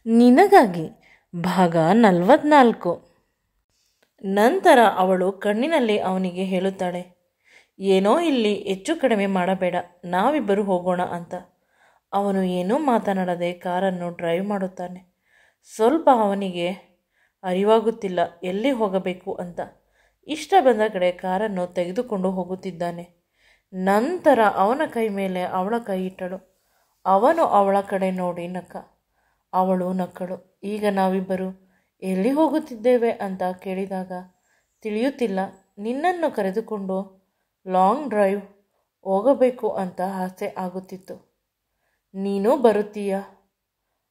ನಿನಗಾಗಿ ಭಾಗ 44. ನಂತರ ಅವಳು ಕಣ್ಣಿನಲ್ಲಿ ಅವನಿಗೆ ಹೇಳುತ್ತಾಳೆ, ಏನೋ ಇಲ್ಲಿ ಹೆಚ್ಚು ಕಡಿಮೆ ಮಾಡಬೇಡ, ನಾವಿಬ್ಬರು ಹೋಗೋಣ ಅಂತ. ಅವನು ಏನೂ ಮಾತನಾಡದೆ ಕಾರನ್ನು ಡ್ರೈವ್ ಮಾಡುತ್ತಾನೆ. ಸ್ವಲ್ಪ ಅವನಿಗೆ ಅರಿವಾಗುತ್ತಿಲ್ಲ ಎಲ್ಲಿ ಹೋಗಬೇಕು ಅಂತ. ಇಷ್ಟ ಬಂದ ಕಡೆ ಕಾರನ್ನು ತೆಗೆದುಕೊಂಡು ಹೋಗುತ್ತಿದ್ದಾನೆ. ನಂತರ ಅವನ ಕೈ ಮೇಲೆ ಅವಳ ಕೈ ಇಟ್ಟಳು. ಅವನು ಅವಳ ಕಡೆ ನೋಡಿ ನಕ್ಕ. ಅವಳು ನಕ್ಕಳು. ಈಗ ನಾವಿಬ್ಬರು ಎಲ್ಲಿ ಹೋಗುತ್ತಿದ್ದೇವೆ ಅಂತ ಕೇಳಿದಾಗ, ತಿಳಿಯುತ್ತಿಲ್ಲ, ನಿನ್ನನ್ನು ಕರೆದುಕೊಂಡು ಲಾಂಗ್ ಡ್ರೈವ್ ಹೋಗಬೇಕು ಅಂತ ಆಸೆ ಆಗುತ್ತಿತ್ತು. ನೀನು ಬರುತ್ತೀಯಾ?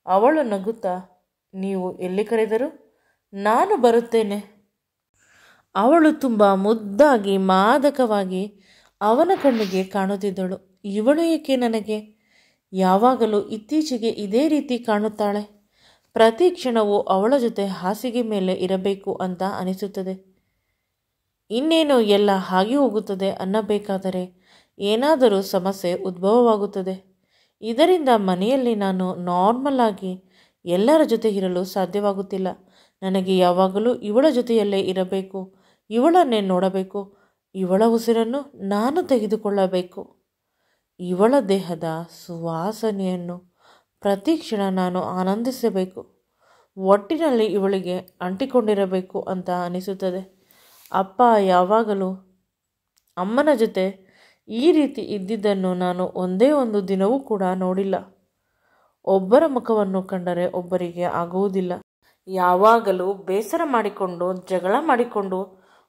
ಅವಳು ನಗುತ್ತಾ, ನೀವು ಎಲ್ಲಿ ಕರೆದರೂ ನಾನು ಬರುತ್ತೇನೆ. ಅವಳು ತುಂಬ ಮುದ್ದಾಗಿ ಮಾದಕವಾಗಿ ಅವನ ಕಣ್ಣಿಗೆ ಕಾಣುತ್ತಿದ್ದಳು. ಇವಳು ಏಕೆ ನನಗೆ ಯಾವಾಗಲೂ ಇತ್ತೀಚೆಗೆ ಇದೇ ರೀತಿ ಕಾಣುತ್ತಾಳೆ? ಪ್ರತಿ ಕ್ಷಣವೂ ಅವಳ ಜೊತೆ ಹಾಸಿಗೆ ಮೇಲೆ ಇರಬೇಕು ಅಂತ ಅನಿಸುತ್ತದೆ. ಇನ್ನೇನು ಎಲ್ಲ ಹಾಗೆ ಹೋಗುತ್ತದೆ ಅನ್ನಬೇಕಾದರೆ ಏನಾದರೂ ಸಮಸ್ಯೆ ಉದ್ಭವವಾಗುತ್ತದೆ. ಇದರಿಂದ ಮನೆಯಲ್ಲಿ ನಾನು ನಾರ್ಮಲ್ ಆಗಿ ಎಲ್ಲರ ಜೊತೆ ಇರಲು ಸಾಧ್ಯವಾಗುತ್ತಿಲ್ಲ. ನನಗೆ ಯಾವಾಗಲೂ ಇವಳ ಜೊತೆಯಲ್ಲೇ ಇರಬೇಕು, ಇವಳನ್ನೇ ನೋಡಬೇಕು, ಇವಳ ಉಸಿರನ್ನು ನಾನು ತೆಗೆದುಕೊಳ್ಳಬೇಕು, ಇವಳ ದೇಹದ ಸುವಾಸನೆಯನ್ನು ಪ್ರತಿ ಕ್ಷಣ ನಾನು ಆನಂದಿಸಬೇಕು, ಒಟ್ಟಿನಲ್ಲಿ ಇವಳಿಗೆ ಅಂಟಿಕೊಂಡಿರಬೇಕು ಅಂತ ಅನಿಸುತ್ತದೆ. ಅಪ್ಪ ಯಾವಾಗಲೂ ಅಮ್ಮನ ಜೊತೆ ಈ ರೀತಿ ಇದ್ದಿದ್ದನ್ನು ನಾನು ಒಂದೇ ಒಂದು ದಿನವೂ ಕೂಡ ನೋಡಿಲ್ಲ. ಒಬ್ಬರ ಮುಖವನ್ನು ಕಂಡರೆ ಒಬ್ಬರಿಗೆ ಆಗುವುದಿಲ್ಲ. ಯಾವಾಗಲೂ ಬೇಸರ ಮಾಡಿಕೊಂಡು, ಜಗಳ ಮಾಡಿಕೊಂಡು,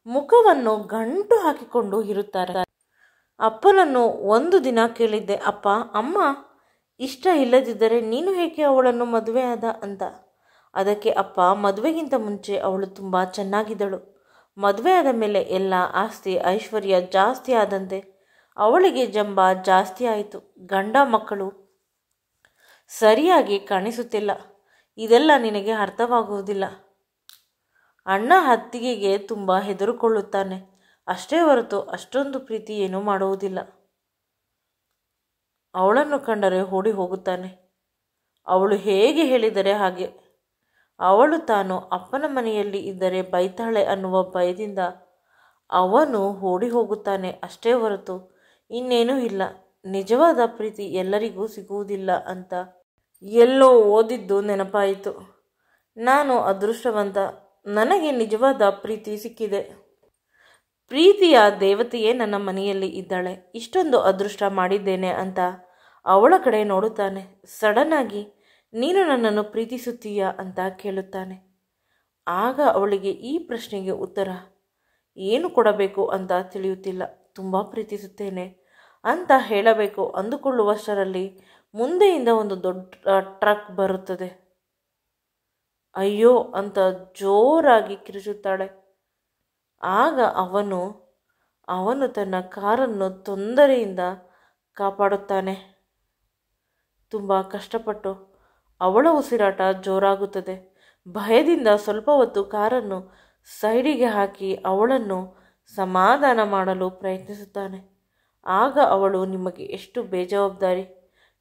ಮುಖವನ್ನು ಗಂಟು ಹಾಕಿಕೊಂಡು ಇರುತ್ತಾರೆ. ಅಪ್ಪನನ್ನು ಒಂದು ದಿನ ಕೇಳಿದ್ದೆ, ಅಪ್ಪ, ಅಮ್ಮ ಇಷ್ಟ ಇಲ್ಲದಿದ್ದರೆ ನೀನು ಏಕೆ ಅವಳನ್ನು ಮದುವೆ ಆದ ಅಂತ. ಅದಕ್ಕೆ ಅಪ್ಪ, ಮದುವೆಗಿಂತ ಮುಂಚೆ ಅವಳು ತುಂಬ ಚೆನ್ನಾಗಿದ್ದಳು. ಮದುವೆ ಆದ ಮೇಲೆ ಎಲ್ಲ ಆಸ್ತಿ ಐಶ್ವರ್ಯ ಜಾಸ್ತಿ ಆದಂತೆ ಅವಳಿಗೆ ಜಂಬ ಜಾಸ್ತಿ ಆಯಿತು. ಗಂಡ ಮಕ್ಕಳು ಸರಿಯಾಗಿ ಕಾಣಿಸುತ್ತಿಲ್ಲ. ಇದೆಲ್ಲ ನಿನಗೆ ಅರ್ಥವಾಗುವುದಿಲ್ಲ. ಅಣ್ಣ ಅತ್ತಿಗೆಗೆ ತುಂಬ ಹೆದರಿಕೊಳ್ಳುತ್ತಾನೆ, ಅಷ್ಟೇ ಹೊರತು ಅಷ್ಟೊಂದು ಪ್ರೀತಿ ಏನೂ ಮಾಡುವುದಿಲ್ಲ. ಅವಳನ್ನು ಕಂಡರೆ ಓಡಿ ಹೋಗುತ್ತಾನೆ. ಅವಳು ಹೇಗೆ ಹೇಳಿದರೆ ಹಾಗೆ. ಅವಳು ತಾನು ಅಪ್ಪನ ಮನೆಯಲ್ಲಿ ಇದ್ದರೆ ಬೈತಾಳೆ ಅನ್ನುವ ಭಯದಿಂದ ಅವನು ಓಡಿ ಹೋಗುತ್ತಾನೆ, ಅಷ್ಟೇ ಹೊರತು ಇನ್ನೇನೂ ಇಲ್ಲ. ನಿಜವಾದ ಪ್ರೀತಿ ಎಲ್ಲರಿಗೂ ಸಿಗುವುದಿಲ್ಲ ಅಂತ ಎಲ್ಲೋ ಓದಿದ್ದು ನೆನಪಾಯಿತು. ನಾನು ಅದೃಷ್ಟವಂತ, ನನಗೆ ನಿಜವಾದ ಪ್ರೀತಿ ಸಿಕ್ಕಿದೆ. ಪ್ರೀತಿಯ ದೇವತೆಯೇ ನನ್ನ ಮನೆಯಲ್ಲಿ ಇದ್ದಾಳೆ. ಇಷ್ಟೊಂದು ಅದೃಷ್ಟ ಮಾಡಿದ್ದೇನೆ ಅಂತ ಅವಳ ಕಡೆ ನೋಡುತ್ತಾನೆ. ಸಡನ್ ಆಗಿ, ನೀನು ನನ್ನನ್ನು ಪ್ರೀತಿಸುತ್ತೀಯಾ ಅಂತ ಕೇಳುತ್ತಾನೆ. ಆಗ ಅವಳಿಗೆ ಈ ಪ್ರಶ್ನೆಗೆ ಉತ್ತರ ಏನು ಕೊಡಬೇಕು ಅಂತ ತಿಳಿಯುತ್ತಿಲ್ಲ. ತುಂಬ ಪ್ರೀತಿಸುತ್ತೇನೆ ಅಂತ ಹೇಳಬೇಕು ಅಂದುಕೊಳ್ಳುವಷ್ಟರಲ್ಲಿ ಮುಂದೆಯಿಂದ ಒಂದು ದೊಡ್ಡ ಟ್ರಕ್ ಬರುತ್ತದೆ. ಅಯ್ಯೋ ಅಂತ ಜೋರಾಗಿ ಕಿರುಚುತ್ತಾಳೆ. ಆಗ ಅವನು ತನ್ನ ಕಾರನ್ನು ತೊಂದರೆಯಿಂದ ಕಾಪಾಡುತ್ತಾನೆ. ತುಂಬ ಕಷ್ಟಪಟ್ಟು ಅವಳ ಉಸಿರಾಟ ಜೋರಾಗುತ್ತದೆ. ಭಯದಿಂದ ಸ್ವಲ್ಪ ಹೊತ್ತು ಕಾರನ್ನು ಸೈಡಿಗೆ ಹಾಕಿ ಅವಳನ್ನು ಸಮಾಧಾನ ಮಾಡಲು ಪ್ರಯತ್ನಿಸುತ್ತಾನೆ. ಆಗ ಅವಳು, ನಿಮಗೆ ಎಷ್ಟು ಬೇಜವಾಬ್ದಾರಿ,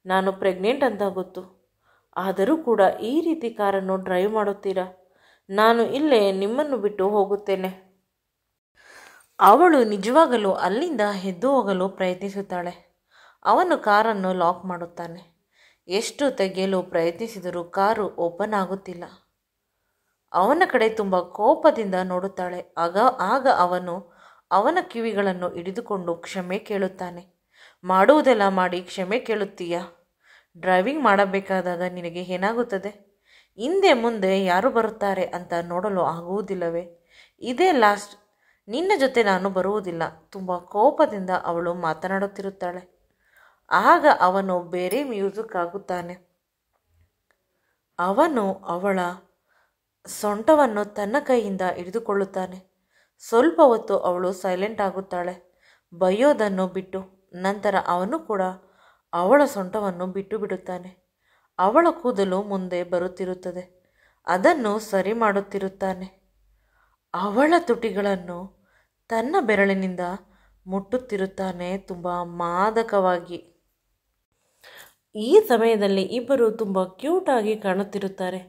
ನಾನು ಪ್ರೆಗ್ನೆಂಟ್ ಅಂತ ಗೊತ್ತು, ಆದರೂ ಕೂಡ ಈ ರೀತಿ ಕಾರನ್ನು ಡ್ರೈವ್ ಮಾಡುತ್ತೀರಾ, ನಾನು ಇಲ್ಲೇ ನಿಮ್ಮನ್ನು ಬಿಟ್ಟು ಹೋಗುತ್ತೇನೆ. ಅವಳು ನಿಜವಾಗಲೂ ಅಲ್ಲಿಂದ ಎದ್ದು ಹೋಗಲು ಪ್ರಯತ್ನಿಸುತ್ತಾಳೆ. ಅವನು ಕಾರನ್ನು ಲಾಕ್ ಮಾಡುತ್ತಾನೆ. ಎಷ್ಟು ತೆಗೆಯಲು ಪ್ರಯತ್ನಿಸಿದರೂ ಕಾರು ಓಪನ್ ಆಗುತ್ತಿಲ್ಲ. ಅವನ ಕಡೆ ತುಂಬ ಕೋಪದಿಂದ ನೋಡುತ್ತಾಳೆ. ಆಗ ಅವನು ಅವನ ಕಿವಿಗಳನ್ನು ಹಿಡಿದುಕೊಂಡು ಕ್ಷಮೆ ಕೇಳುತ್ತಾನೆ. ಮಾಡುವುದೆಲ್ಲ ಮಾಡಿ ಕ್ಷಮೆ ಕೇಳುತ್ತೀಯಾ? ಡ್ರೈವಿಂಗ್ ಮಾಡಬೇಕಾದಾಗ ನಿನಗೆ ಏನಾಗುತ್ತದೆ? ಹಿಂದೆ ಮುಂದೆ ಯಾರು ಬರುತ್ತಾರೆ ಅಂತ ನೋಡಲು ಆಗುವುದಿಲ್ಲವೇ? ಇದೇ ಲಾಸ್ಟ್, ನಿನ್ನ ಜೊತೆ ನಾನು ಬರುವುದಿಲ್ಲ. ತುಂಬ ಕೋಪದಿಂದ ಅವಳು ಮಾತನಾಡುತ್ತಿರುತ್ತಾಳೆ. ಆಗ ಅವನು ಬೇರೆ ಮ್ಯೂಸಿಕ್ ಆಗುತ್ತಾನೆ. ಅವನು ಅವಳ ಸೊಂಟವನ್ನು ತನ್ನ ಕೈಯಿಂದ ಹಿಡಿದುಕೊಳ್ಳುತ್ತಾನೆ. ಸ್ವಲ್ಪ ಹೊತ್ತು ಅವಳು ಸೈಲೆಂಟ್ ಆಗುತ್ತಾಳೆ, ಬೈಯೋದನ್ನು ಬಿಟ್ಟು. ನಂತರ ಅವನು ಕೂಡ ಅವಳ ಸೊಂಟವನ್ನು ಬಿಟ್ಟು ಬಿಡುತ್ತಾನೆ. ಅವಳ ಕೂದಲು ಮುಂದೆ ಬರುತ್ತಿರುತ್ತದೆ. ಅದನ್ನು ಸರಿ ಮಾಡುತ್ತಿರುತ್ತಾನೆ. ಅವಳ ತುಟಿಗಳನ್ನು ತನ್ನ ಬೆರಳಿನಿಂದ ಮುಟ್ಟುತ್ತಿರುತ್ತಾನೆ, ತುಂಬ ಮಾದಕವಾಗಿ. ಈ ಸಮಯದಲ್ಲಿ ಇಬ್ಬರು ತುಂಬ ಕ್ಯೂಟಾಗಿ ಕಾಣುತ್ತಿರುತ್ತಾರೆ.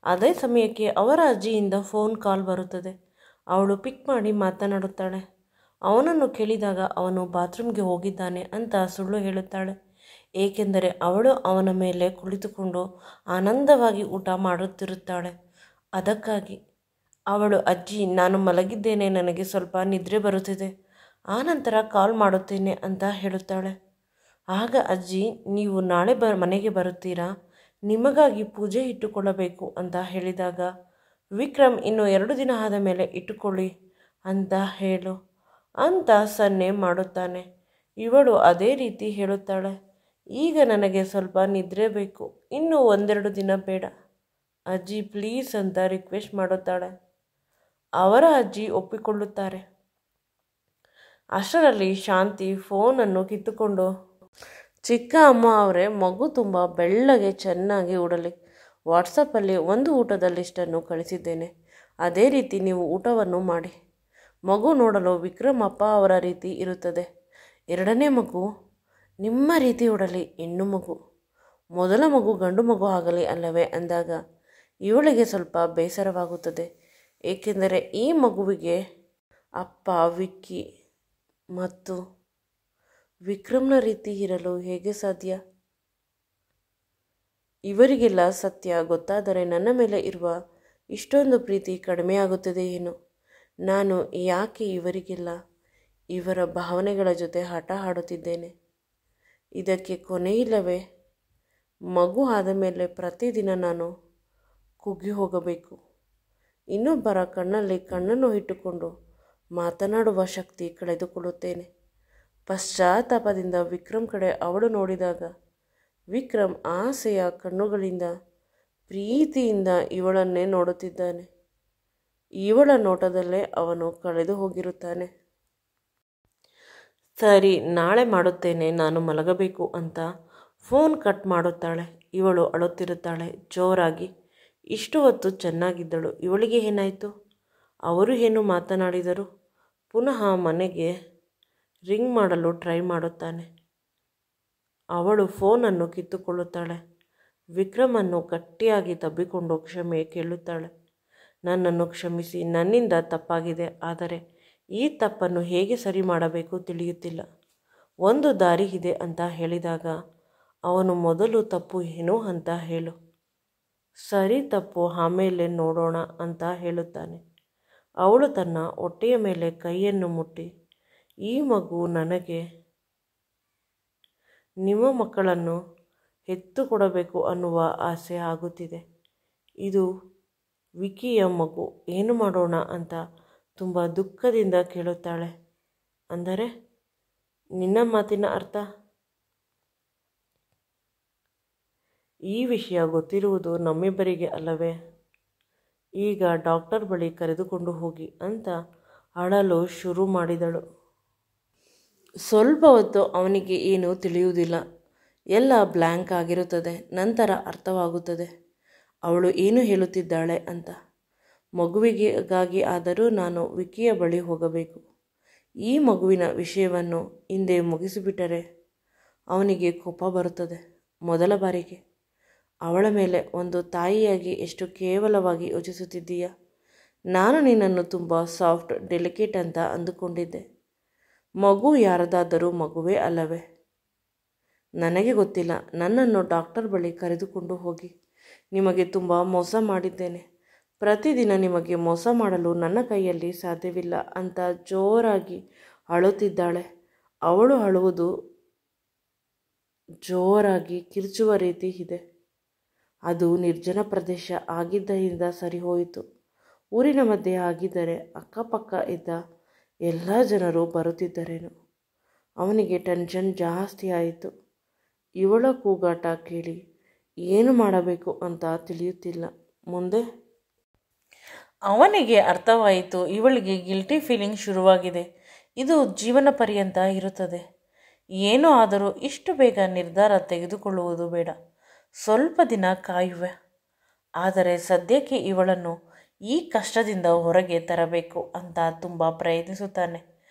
ಅದೇ ಸಮಯಕ್ಕೆ ಅವರ ಅಜ್ಜಿಯಿಂದ ಫೋನ್ ಕಾಲ್ ಬರುತ್ತದೆ. ಅವಳು ಪಿಕ್ ಮಾಡಿ ಮಾತನಾಡುತ್ತಾಳೆ. ಅವನನ್ನು ಕೇಳಿದಾಗ ಅವನು ಬಾತ್ರೂಮ್ಗೆ ಹೋಗಿದ್ದಾನೆ ಅಂತ ಸುಳ್ಳು ಹೇಳುತ್ತಾಳೆ. ಏಕೆಂದರೆ ಅವಳು ಅವನ ಮೇಲೆ ಕುಳಿತುಕೊಂಡು ಆನಂದವಾಗಿ ಊಟ ಮಾಡುತ್ತಿರುತ್ತಾಳೆ. ಅದಕ್ಕಾಗಿ ಅವಳು ಅಜ್ಜಿ ನಾನು ಮಲಗಿದ್ದೇನೆ, ನನಗೆ ಸ್ವಲ್ಪ ನಿದ್ರೆ ಬರುತ್ತಿದೆ, ಆನಂತರ ಕಾಲ್ ಮಾಡುತ್ತೇನೆ ಅಂತ ಹೇಳುತ್ತಾಳೆ. ಆಗ ಅಜ್ಜಿ ನೀವು ನಾಳೆ ಮನೆಗೆ ಬರುತ್ತೀರಾ, ನಿಮಗಾಗಿ ಪೂಜೆ ಇಟ್ಟುಕೊಳ್ಳಬೇಕು ಅಂತ ಹೇಳಿದಾಗ ವಿಕ್ರಮ್ ಇನ್ನು 2 ದಿನ ಆದ ಮೇಲೆ ಇಟ್ಟುಕೊಳ್ಳಿ ಅಂತ ಹೇಳು ಅಂತ ಸನ್ನೆ ಮಾಡುತ್ತಾನೆ. ಇವಳು ಅದೇ ರೀತಿ ಹೇಳುತ್ತಾಳೆ. ಈಗ ನನಗೆ ಸ್ವಲ್ಪ ನಿದ್ರೆ ಬೇಕು, ಇನ್ನು 1-2 ದಿನ ಬೇಡ ಅಜ್ಜಿ ಪ್ಲೀಸ್ ಅಂತ ರಿಕ್ವೆಸ್ಟ್ ಮಾಡುತ್ತಾಳೆ. ಅವರ ಅಜ್ಜಿ ಒಪ್ಪಿಕೊಳ್ಳುತ್ತಾರೆ. ಅಷ್ಟರಲ್ಲಿ ಶಾಂತಿ ಫೋನನ್ನು ಕಿತ್ತುಕೊಂಡು ಚಿಕ್ಕ ಅಮ್ಮ ಅವರೇ, ಮಗು ತುಂಬ ಬೆಳ್ಳಗೆ ಚೆನ್ನಾಗಿ ಉಡಲಿ, ವಾಟ್ಸಪ್ಪಲ್ಲಿ ಒಂದು ಊಟದ ಲಿಸ್ಟನ್ನು ಕಳಿಸಿದ್ದೇನೆ, ಅದೇ ರೀತಿ ನೀವು ಊಟವನ್ನು ಮಾಡಿ. ಮಗು ನೋಡಲು ವಿಕ್ರಮ್ ಅಪ್ಪ ಅವರ ರೀತಿ ಇರುತ್ತದೆ. 2ನೇ ಮಗು ನಿಮ್ಮ ರೀತಿ ಉಡಲಿ, ಹೆಣ್ಣು ಮಗು, ಮೊದಲ ಮಗು ಗಂಡು ಮಗು ಆಗಲಿ ಅಲ್ಲವೇ ಅಂದಾಗ ಇವಳಿಗೆ ಸ್ವಲ್ಪ ಬೇಸರವಾಗುತ್ತದೆ. ಏಕೆಂದರೆ ಈ ಮಗುವಿಗೆ ಅಪ್ಪ ವಿಕ್ಕಿ ಮತ್ತು ವಿಕ್ರಮ್ನ ರೀತಿ ಇರಲು ಹೇಗೆ ಸಾಧ್ಯ? ಇವರಿಗೆಲ್ಲ ಸತ್ಯ ಗೊತ್ತಾದರೆ ನನ್ನ ಮೇಲೆ ಇರುವ ಇಷ್ಟೊಂದು ಪ್ರೀತಿ ಕಡಿಮೆಯಾಗುತ್ತದೆ ಏನು? ನಾನು ಯಾಕೆ ಇವರಿಗೆಲ್ಲ ಇವರ ಭಾವನೆಗಳ ಜೊತೆ ಆಟ ಆಡುತ್ತಿದ್ದೇನೆ? ಇದಕ್ಕೆ ಕೊನೆಯಿಲ್ಲವೇ? ಮಗು ಆದ ಮೇಲೆ ಪ್ರತಿದಿನ ನಾನು ಕುಗ್ಗಿ ಹೋಗಬೇಕು, ಇನ್ನೊಬ್ಬರ ಕಣ್ಣಲ್ಲಿ ಕಣ್ಣನ್ನು ಇಟ್ಟುಕೊಂಡು ಮಾತನಾಡುವ ಶಕ್ತಿ ಕಳೆದುಕೊಳ್ಳುತ್ತೇನೆ. ಪಶ್ಚಾತ್ತಾಪದಿಂದ ವಿಕ್ರಮ್ ಕಡೆ ಅವಳು ನೋಡಿದಾಗ ವಿಕ್ರಮ್ ಆಸೆಯ ಕಣ್ಣುಗಳಿಂದ ಪ್ರೀತಿಯಿಂದ ಇವಳನ್ನೇ ನೋಡುತ್ತಿದ್ದಾನೆ. ಇವಳ ನೋಟದಲ್ಲೇ ಅವನು ಕಳೆದು ಹೋಗಿರುತ್ತಾನೆ. ಸರಿ, ನಾಳೆ ಮಾಡುತ್ತೇನೆ, ನಾನು ಮಲಗಬೇಕು ಅಂತ ಫೋನ್ ಕಟ್ ಮಾಡುತ್ತಾಳೆ. ಇವಳು ಅಳುತ್ತಿರುತ್ತಾಳೆ ಜೋರಾಗಿ. ಇಷ್ಟು ಹೊತ್ತು ಚೆನ್ನಾಗಿದ್ದಳು, ಇವಳಿಗೆ ಏನಾಯಿತು? ಅವರು ಏನು ಮಾತನಾಡಿದರು? ಪುನಃ ಮನೆಗೆ ರಿಂಗ್ ಮಾಡಲು ಟ್ರೈ ಮಾಡುತ್ತಾನೆ. ಅವಳು ಫೋನನ್ನು ಕಿತ್ತುಕೊಳ್ಳುತ್ತಾಳೆ. ವಿಕ್ರಮನ್ನು ಗಟ್ಟಿಯಾಗಿ ತಬ್ಬಿಕೊಂಡು ಕ್ಷಮೆ ಕೇಳುತ್ತಾಳೆ. ನನ್ನನ್ನು ಕ್ಷಮಿಸಿ, ನನ್ನಿಂದ ತಪ್ಪಾಗಿದೆ, ಆದರೆ ಈ ತಪ್ಪನ್ನು ಹೇಗೆ ಸರಿ ಮಾಡಬೇಕು ತಿಳಿಯುತ್ತಿಲ್ಲ. ಒಂದು ದಾರಿ ಇದೆ ಅಂತ ಹೇಳಿದಾಗ ಅವನು ಮೊದಲು ತಪ್ಪು ಏನು ಅಂತ ಹೇಳು, ಸರಿ ತಪ್ಪು ಆಮೇಲೆ ನೋಡೋಣ ಅಂತ ಹೇಳುತ್ತಾನೆ. ಅವಳು ತನ್ನ ಹೊಟ್ಟೆಯ ಮೇಲೆ ಕೈಯನ್ನು ಮುಟ್ಟಿ, ಈ ಮಗು ನನಗೆ ನಿಮ್ಮ ಮಕ್ಕಳನ್ನು ಹೆತ್ತು ಕೊಡಬೇಕು ಅನ್ನುವ ಆಸೆ ಆಗುತ್ತಿದೆ. ಇದು ವಿಕಿಯ ಮಗು, ಏನು ಮಾಡೋಣ ಅಂತ ತುಂಬ ದುಃಖದಿಂದ ಕೇಳುತ್ತಾಳೆ. ಅಂದರೆ ನಿನ್ನ ಮಾತಿನ ಅರ್ಥ? ಈ ವಿಷಯ ಗೊತ್ತಿರುವುದು ನಮ್ಮಿಬ್ಬರಿಗೆ ಅಲ್ಲವೇ? ಈಗ ಡಾಕ್ಟರ್ ಬಳಿ ಕರೆದುಕೊಂಡು ಹೋಗಿ ಅಂತ ಅಳಲು ಶುರು ಮಾಡಿದಳು. ಸ್ವಲ್ಪ ಹೊತ್ತು ಅವನಿಗೆ ಏನೂ ತಿಳಿಯುವುದಿಲ್ಲ, ಎಲ್ಲ ಬ್ಲ್ಯಾಂಕ್ ಆಗಿರುತ್ತದೆ. ನಂತರ ಅರ್ಥವಾಗುತ್ತದೆ ಅವಳು ಏನು ಹೇಳುತ್ತಿದ್ದಾಳೆ ಅಂತ. ಮಗುವಿಗಾಗಿ ಆದರೂ ನಾನು ವಿಕಿಯ ಬಳಿ ಹೋಗಬೇಕು. ಈ ಮಗುವಿನ ವಿಷಯವನ್ನು ಹಿಂದೆ ಮುಗಿಸಿಬಿಟ್ಟರೆ ಅವನಿಗೆ ಕೋಪ ಬರುತ್ತದೆ. ಮೊದಲ ಬಾರಿಗೆ ಅವಳ ಮೇಲೆ ಒಂದು ತಾಯಿಯಾಗಿ ಎಷ್ಟು ಕೇವಲವಾಗಿ ಯೋಚಿಸುತ್ತಿದ್ದೀಯಾ? ನಾನು ನಿನ್ನನ್ನು ತುಂಬ ಸಾಫ್ಟ್, ಡೆಲಿಕೇಟ್ ಅಂತ ಅಂದುಕೊಂಡಿದ್ದೆ. ಮಗು ಯಾರದಾದರೂ ಮಗುವೇ ಅಲ್ಲವೇ? ನನಗೆ ಗೊತ್ತಿಲ್ಲ. ನನ್ನನ್ನು ಡಾಕ್ಟರ್ ಬಳಿ ಕರೆದುಕೊಂಡು ಹೋಗಿ. ನಿಮಗೆ ತುಂಬ ಮೋಸ ಮಾಡಿದ್ದೇನೆ. ಪ್ರತಿದಿನ ನಿಮಗೆ ಮೋಸ ಮಾಡಲು ನನ್ನ ಕೈಯಲ್ಲಿ ಸಾಧ್ಯವಿಲ್ಲ ಅಂತ ಜೋರಾಗಿ ಅಳುತ್ತಿದ್ದಾಳೆ. ಅವಳು ಅಳುವುದು ಜೋರಾಗಿ ಕಿರುಚುವ ರೀತಿ ಇದೆ. ಅದು ನಿರ್ಜನ ಪ್ರದೇಶ ಆಗಿದ್ದರಿಂದ ಸರಿ ಹೋಯಿತು. ಊರಿನ ಮಧ್ಯೆ ಆಗಿದ್ದರೆ ಅಕ್ಕಪಕ್ಕ ಇದ್ದ ಎಲ್ಲ ಜನರು ಬರುತ್ತಿದ್ದರೇನು? ಅವನಿಗೆ ಟೆನ್ಷನ್ ಜಾಸ್ತಿ ಆಯಿತು. ಇವಳ ಕೂಗಾಟ ಕೇಳಿ ಏನು ಮಾಡಬೇಕು ಅಂತ ತಿಳಿಯುತ್ತಿಲ್ಲ. ಮುಂದೆ ಅವನಿಗೆ ಅರ್ಥವಾಯಿತು, ಇವಳಿಗೆ ಗಿಲ್ಟಿ ಫೀಲಿಂಗ್ ಶುರುವಾಗಿದೆ. ಇದು ಜೀವನ ಪರ್ಯಂತ ಇರುತ್ತದೆ. ಏನೋ ಆದರೂ ಇಷ್ಟು ಬೇಗ ನಿರ್ಧಾರ ತೆಗೆದುಕೊಳ್ಳುವುದು ಬೇಡ. ಸ್ವಲ್ಪ ದಿನ ಕಾಯುವೆ. ಆದರೆ ಸದ್ಯಕ್ಕೆ ಇವಳನ್ನು ಈ ಕಷ್ಟದಿಂದ ಹೊರಗೆ ತರಬೇಕು ಅಂತ ತುಂಬ ಪ್ರಯತ್ನಿಸುತ್ತಾನೆ.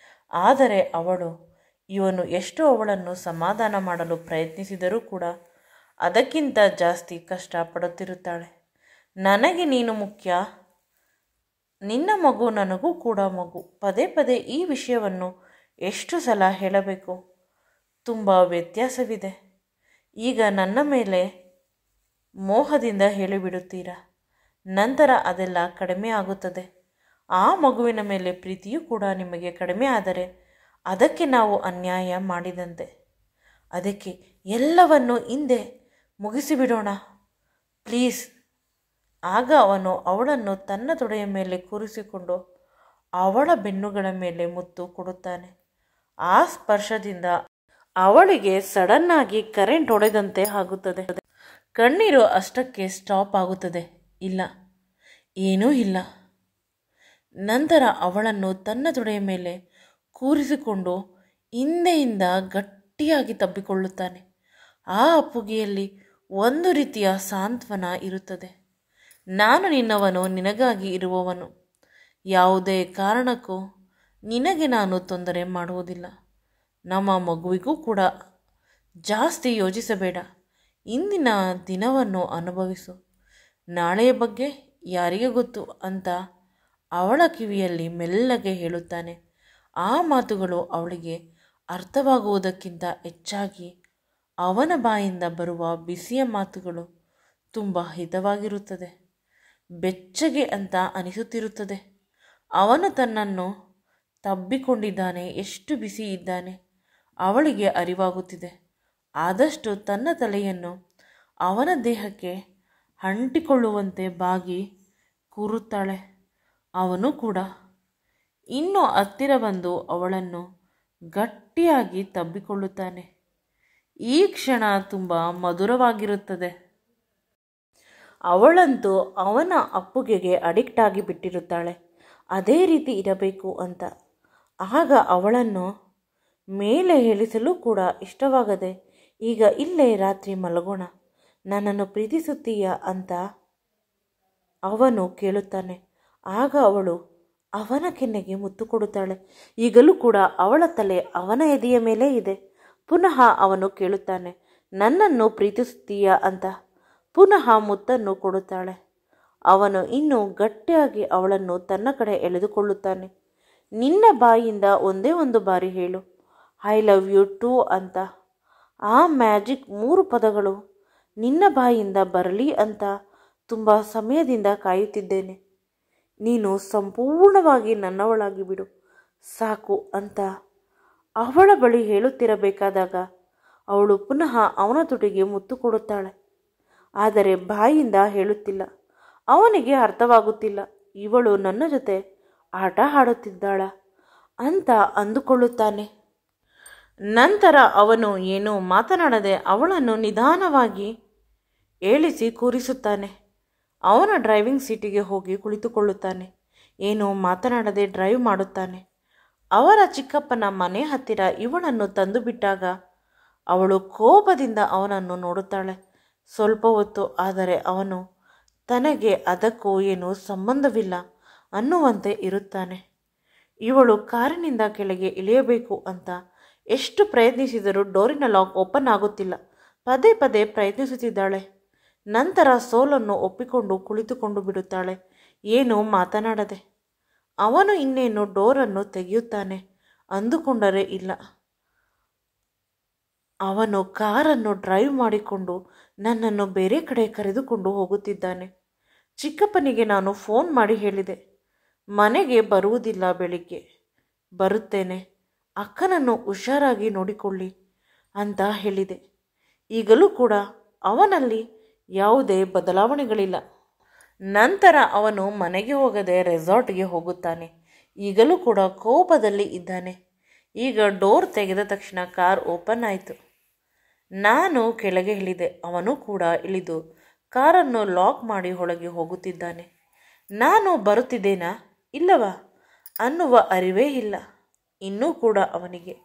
ಆದರೆ ಇವನು ಎಷ್ಟು ಅವಳನ್ನು ಸಮಾಧಾನ ಮಾಡಲು ಪ್ರಯತ್ನಿಸಿದರೂ ಕೂಡ ಅದಕ್ಕಿಂತ ಜಾಸ್ತಿ ಕಷ್ಟಪಡುತ್ತಿರುತ್ತಾಳೆ. ನನಗೆ ನೀನು ಮುಖ್ಯ, ನಿನ್ನ ಮಗು ನನಗೂ ಕೂಡ ಮಗು. ಪದೇ ಪದೇ ಈ ವಿಷಯವನ್ನು ಎಷ್ಟು ಸಲ ಹೇಳಬೇಕು? ತುಂಬ ವ್ಯತ್ಯಾಸವಿದೆ. ಈಗ ನನ್ನ ಮೇಲೆ ಮೋಹದಿಂದ ಹೇಳಿಬಿಡುತ್ತೀರಾ, ನಂತರ ಅದೆಲ್ಲ ಕಡಿಮೆ ಆಗುತ್ತದೆ. ಆ ಮಗುವಿನ ಮೇಲೆ ಪ್ರೀತಿಯೂ ಕೂಡ ನಿಮಗೆ ಕಡಿಮೆ ಆದರೆ ಅದಕ್ಕೆ ನಾವು ಅನ್ಯಾಯ ಮಾಡಿದಂತೆ. ಅದಕ್ಕೆ ಎಲ್ಲವನ್ನು ಹಿಂದೆ ಮುಗಿಸಿಬಿಡೋಣ ಪ್ಲೀಸ್. ಆಗ ಅವನು ಅವಳನ್ನು ತನ್ನ ತೊಡೆಯ ಮೇಲೆ ಕೂರಿಸಿಕೊಂಡು ಅವಳ ಬೆನ್ನುಗಳ ಮೇಲೆ ಮುತ್ತು ಕೊಡುತ್ತಾನೆ. ಆ ಸ್ಪರ್ಶದಿಂದ ಅವಳಿಗೆ ಸಡನ್ನಾಗಿ ಕರೆಂಟ್ ಹೊಡೆದಂತೆ ಆಗುತ್ತದೆ. ಕಣ್ಣೀರು ಅಷ್ಟಕ್ಕೆ ಸ್ಟಾಪ್ ಆಗುತ್ತದೆ. ಇಲ್ಲ, ಏನೂ ಇಲ್ಲ. ನಂತರ ಅವಳನ್ನು ತನ್ನ ತೊಡೆಯ ಮೇಲೆ ಕೂರಿಸಿಕೊಂಡು ಹಿಂದೆಯಿಂದ ಗಟ್ಟಿಯಾಗಿ ತಬ್ಬಿಕೊಳ್ಳುತ್ತಾನೆ. ಆ ಅಪ್ಪುಗೆಯಲ್ಲಿ ಒಂದು ರೀತಿಯ ಸಾಂತ್ವನ ಇರುತ್ತದೆ. ನಾನು ನಿನ್ನವನು, ನಿನಗಾಗಿ ಇರುವವನು. ಯಾವುದೇ ಕಾರಣಕ್ಕೂ ನಿನಗೆ ನಾನು ತೊಂದರೆ ಮಾಡುವುದಿಲ್ಲ. ನಮ್ಮ ಮಗುವಿಗೂ ಕೂಡ ಜಾಸ್ತಿ ಯೋಚಿಸಬೇಡ. ಇಂದಿನ ದಿನವನ್ನು ಅನುಭವಿಸು, ನಾಳೆಯ ಬಗ್ಗೆ ಯಾರಿಗೆ ಗೊತ್ತು ಅಂತ ಅವಳ ಕಿವಿಯಲ್ಲಿ ಮೆಲ್ಲಗೆ ಹೇಳುತ್ತಾನೆ. ಆ ಮಾತುಗಳು ಅವಳಿಗೆ ಅರ್ಥವಾಗುವುದಕ್ಕಿಂತ ಹೆಚ್ಚಾಗಿ ಅವನ ಬಾಯಿಂದ ಬರುವ ಬಿಸಿಯ ಮಾತುಗಳು ತುಂಬ ಹಿತವಾಗಿರುತ್ತದೆ. ಬೆಚ್ಚಗೆ ಅಂತ ಅನಿಸುತ್ತಿರುತ್ತದೆ. ಅವನು ತನ್ನನ್ನು ತಬ್ಬಿಕೊಂಡಿದ್ದಾನೆ, ಎಷ್ಟು ಬಿಸಿ ಇದ್ದಾನೆ ಅವಳಿಗೆ ಅರಿವಾಗುತ್ತಿದೆ. ಆದಷ್ಟು ತನ್ನ ತಲೆಯನ್ನು ಅವನ ದೇಹಕ್ಕೆ ಅಂಟಿಕೊಳ್ಳುವಂತೆ ಬಾಗಿ ಕೂರುತ್ತಾಳೆ. ಅವನು ಕೂಡ ಇನ್ನೂ ಹತ್ತಿರ ಬಂದು ಅವಳನ್ನು ಗಟ್ಟಿಯಾಗಿ ತಬ್ಬಿಕೊಳ್ಳುತ್ತಾನೆ. ಈ ಕ್ಷಣ ತುಂಬ ಮಧುರವಾಗಿರುತ್ತದೆ. ಅವಳಂತೂ ಅವನ ಅಪ್ಪುಗೆಗೆ ಅಡಿಕ್ಟ್ ಆಗಿ ಬಿಟ್ಟಿರುತ್ತಾಳೆ, ಅದೇ ರೀತಿ ಇರಬೇಕು ಅಂತ. ಆಗ ಅವಳನ್ನು ಮೇಲೆ ಇಳಿಸಲು ಕೂಡ ಇಷ್ಟವಾಗದೆ, ಈಗ ಇಲ್ಲೇ ರಾತ್ರಿ ಮಲಗೋಣ, ನನ್ನನ್ನು ಪ್ರೀತಿಸುತ್ತೀಯಾ ಅಂತ ಅವನು ಕೇಳುತ್ತಾನೆ. ಆಗ ಅವಳು ಅವನ ಕೆನ್ನೆಗೆ ಮುತ್ತು ಕೊಡುತ್ತಾಳೆ. ಈಗಲೂ ಕೂಡ ಅವಳ ತಲೆ ಅವನ ಎದೆಯ ಮೇಲೆ ಇದೆ. ಪುನಃ ಅವನು ಕೇಳುತ್ತಾನೆ, ನನ್ನನ್ನು ಪ್ರೀತಿಸುತ್ತೀಯಾ ಅಂತ. ಪುನಃ ಮುತ್ತನ್ನು ಕೊಡುತ್ತಾಳೆ. ಅವನು ಇನ್ನೂ ಗಟ್ಟಿಯಾಗಿ ಅವಳನ್ನು ತನ್ನ ಕಡೆ ಎಳೆದುಕೊಳ್ಳುತ್ತಾನೆ. ನಿನ್ನ ಬಾಯಿಂದ ಒಂದೇ ಒಂದು ಬಾರಿ ಹೇಳು, ಐ ಲವ್ ಯು ಟೂ ಅಂತ. ಆ ಮ್ಯಾಜಿಕ್ 3 ಪದಗಳು ನಿನ್ನ ಬಾಯಿಂದ ಬರಲಿ ಅಂತ ತುಂಬ ಸಮಯದಿಂದ ಕಾಯುತ್ತಿದ್ದೇನೆ. ನೀನು ಸಂಪೂರ್ಣವಾಗಿ ನನ್ನವಳಾಗಿ ಬಿಡು ಸಾಕು ಅಂತ ಅವಳ ಬಳಿ ಹೇಳುತ್ತಿರಬೇಕಾದಾಗ ಅವಳು ಪುನಃ ಅವನ ತುಟಿಗೆ ಮುತ್ತು ಕೊಡುತ್ತಾಳೆ. ಆದರೆ ಬಾಯಿಂದ ಹೇಳುತ್ತಿಲ್ಲ. ಅವನಿಗೆ ಅರ್ಥವಾಗುತ್ತಿಲ್ಲ, ಇವಳು ನನ್ನ ಜೊತೆ ಆಟ ಆಡುತ್ತಿದ್ದಾಳ ಅಂತ ಅಂದುಕೊಳ್ಳುತ್ತಾನೆ. ನಂತರ ಅವನು ಏನೂ ಮಾತನಾಡದೆ ಅವಳನ್ನು ನಿಧಾನವಾಗಿ ಏಳಿಸಿ ಕೂರಿಸುತ್ತಾನೆ. ಅವನ ಡ್ರೈವಿಂಗ್ ಸೀಟಿಗೆ ಹೋಗಿ ಕುಳಿತುಕೊಳ್ಳುತ್ತಾನೆ. ಏನೂ ಮಾತನಾಡದೆ ಡ್ರೈವ್ ಮಾಡುತ್ತಾನೆ. ಅವರ ಚಿಕ್ಕಪ್ಪನ ಮನೆ ಹತ್ತಿರ ಇವಳನ್ನು ತಂದು ಬಿಟ್ಟಾಗ ಅವಳು ಕೋಪದಿಂದ ಅವನನ್ನು ನೋಡುತ್ತಾಳೆ. ಸ್ವಲ್ಪ ಹೊತ್ತು ಆದರೆ ಅವನು ತನಗೆ ಅದಕ್ಕೂ ಏನೂ ಸಂಬಂಧವಿಲ್ಲ ಅನ್ನುವಂತೆ ಇರುತ್ತಾನೆ. ಇವಳು ಕಾರಿನಿಂದ ಕೆಳಗೆ ಇಳಿಯಬೇಕು ಅಂತ ಎಷ್ಟು ಪ್ರಯತ್ನಿಸಿದರೂ ಡೋರಿನ ಲಾಕ್ ಓಪನ್ ಆಗುತ್ತಿಲ್ಲ. ಪದೇ ಪದೇ ಪ್ರಯತ್ನಿಸುತ್ತಿದ್ದಾಳೆ. ನಂತರ ಸೋಲನ್ನು ಒಪ್ಪಿಕೊಂಡು ಕುಳಿತುಕೊಂಡು ಬಿಡುತ್ತಾಳೆ, ಏನೂ ಮಾತನಾಡದೆ. ಅವನು ಇನ್ನೇನು ಡೋರನ್ನು ತೆಗೆಯುತ್ತಾನೆ ಅಂದುಕೊಂಡರೆ ಇಲ್ಲ, ಅವನು ಕಾರನ್ನು ಡ್ರೈವ್ ಮಾಡಿಕೊಂಡು ನನ್ನನ್ನು ಬೇರೆ ಕಡೆ ಕರೆದುಕೊಂಡು ಹೋಗುತ್ತಿದ್ದಾನೆ. ಚಿಕ್ಕಪ್ಪನಿಗೆ ನಾನು ಫೋನ್ ಮಾಡಿ ಹೇಳಿದೆ, ಮನೆಗೆ ಬರುವುದಿಲ್ಲ, ಬೆಳಿಗ್ಗೆ ಬರುತ್ತೇನೆ, ಅಕ್ಕನನ್ನು ಹುಷಾರಾಗಿ ನೋಡಿಕೊಳ್ಳಿ ಅಂತ ಹೇಳಿದೆ. ಈಗಲೂ ಕೂಡ ಅವನಲ್ಲಿ ಯಾವುದೇ ಬದಲಾವಣೆಗಳಿಲ್ಲ. ನಂತರ ಅವನು ಮನೆಗೆ ಹೋಗದೆ ರೆಸಾರ್ಟ್ಗೆ ಹೋಗುತ್ತಾನೆ. ಈಗಲೂ ಕೂಡ ಕೋಪದಲ್ಲಿ ಇದ್ದಾನೆ. ಈಗ ಡೋರ್ ತೆಗೆದ ತಕ್ಷಣ ಕಾರ್ ಓಪನ್ ಆಯಿತು. ನಾನು ಕೆಳಗೆ ಇಳಿದೆ. ಅವನು ಕೂಡ ಇಳಿದು ಕಾರನ್ನು ಲಾಕ್ ಮಾಡಿ ಒಳಗೆ ಹೋಗುತ್ತಿದ್ದಾನೆ. ನಾನು ಬರುತ್ತಿದ್ದೇನಾ ಇಲ್ಲವಾ ಅನ್ನುವ ಅರಿವೇ ಇಲ್ಲ ಇನ್ನೂ ಕೂಡ ಅವನಿಗೆ.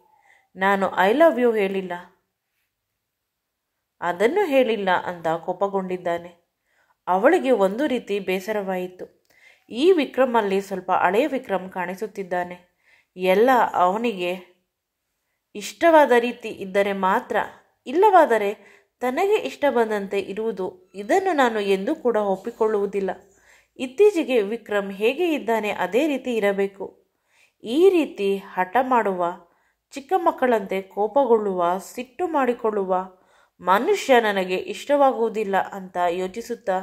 ನಾನು ಐ ಲವ್ ಯು ಹೇಳಿಲ್ಲ, ಅದನ್ನು ಹೇಳಿಲ್ಲ ಅಂತ ಕೋಪಗೊಂಡಿದ್ದಾನೆ. ಅವಳಿಗೆ ಒಂದು ರೀತಿ ಬೇಸರವಾಯಿತು. ಈ ವಿಕ್ರಮಲ್ಲಿ ಸ್ವಲ್ಪ ಹಳೆಯ ವಿಕ್ರಮ್ ಕಾಣಿಸುತ್ತಿದ್ದಾನೆ. ಎಲ್ಲ ಅವನಿಗೆ ಇಷ್ಟವಾದ ರೀತಿ ಇದ್ದರೆ ಮಾತ್ರ, ಇಲ್ಲವಾದರೆ ತನಗೆ ಇಷ್ಟ ಬಂದಂತೆ ಇರುವುದು, ಇದನ್ನು ನಾನು ಎಂದೂ ಕೂಡ ಒಪ್ಪಿಕೊಳ್ಳುವುದಿಲ್ಲ. ಇತ್ತೀಚೆಗೆ ವಿಕ್ರಮ್ ಹೇಗೆ ಇದ್ದಾನೆ ಅದೇ ರೀತಿ ಇರಬೇಕು. ಈ ರೀತಿ ಹಠ ಮಾಡುವ, ಚಿಕ್ಕ ಮಕ್ಕಳಂತೆ ಕೋಪಗೊಳ್ಳುವ, ಸಿಟ್ಟು ಮಾಡಿಕೊಳ್ಳುವ ಮನುಷ್ಯ ನನಗೆ ಇಷ್ಟವಾಗುವುದಿಲ್ಲ ಅಂತ ಯೋಚಿಸುತ್ತಾ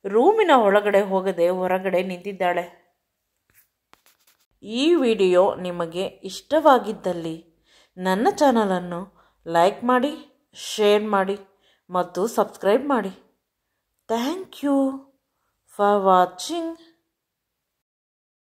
ರೂಮಿನ ಒಳಗಡೆ ಹೋಗದೆ ಹೊರಗಡೆ ನಿಂತಿದ್ದಾಳೆ. ಈ ವಿಡಿಯೋ ನಿಮಗೆ ಇಷ್ಟವಾಗಿದ್ದಲ್ಲಿ ನನ್ನ ಚಾನಲನ್ನು ಲೈಕ್ ಮಾಡಿ, ಶೇರ್ ಮಾಡಿ ಮತ್ತು ಸಬ್ಸ್ಕ್ರೈಬ್ ಮಾಡಿ. Thank you for watching.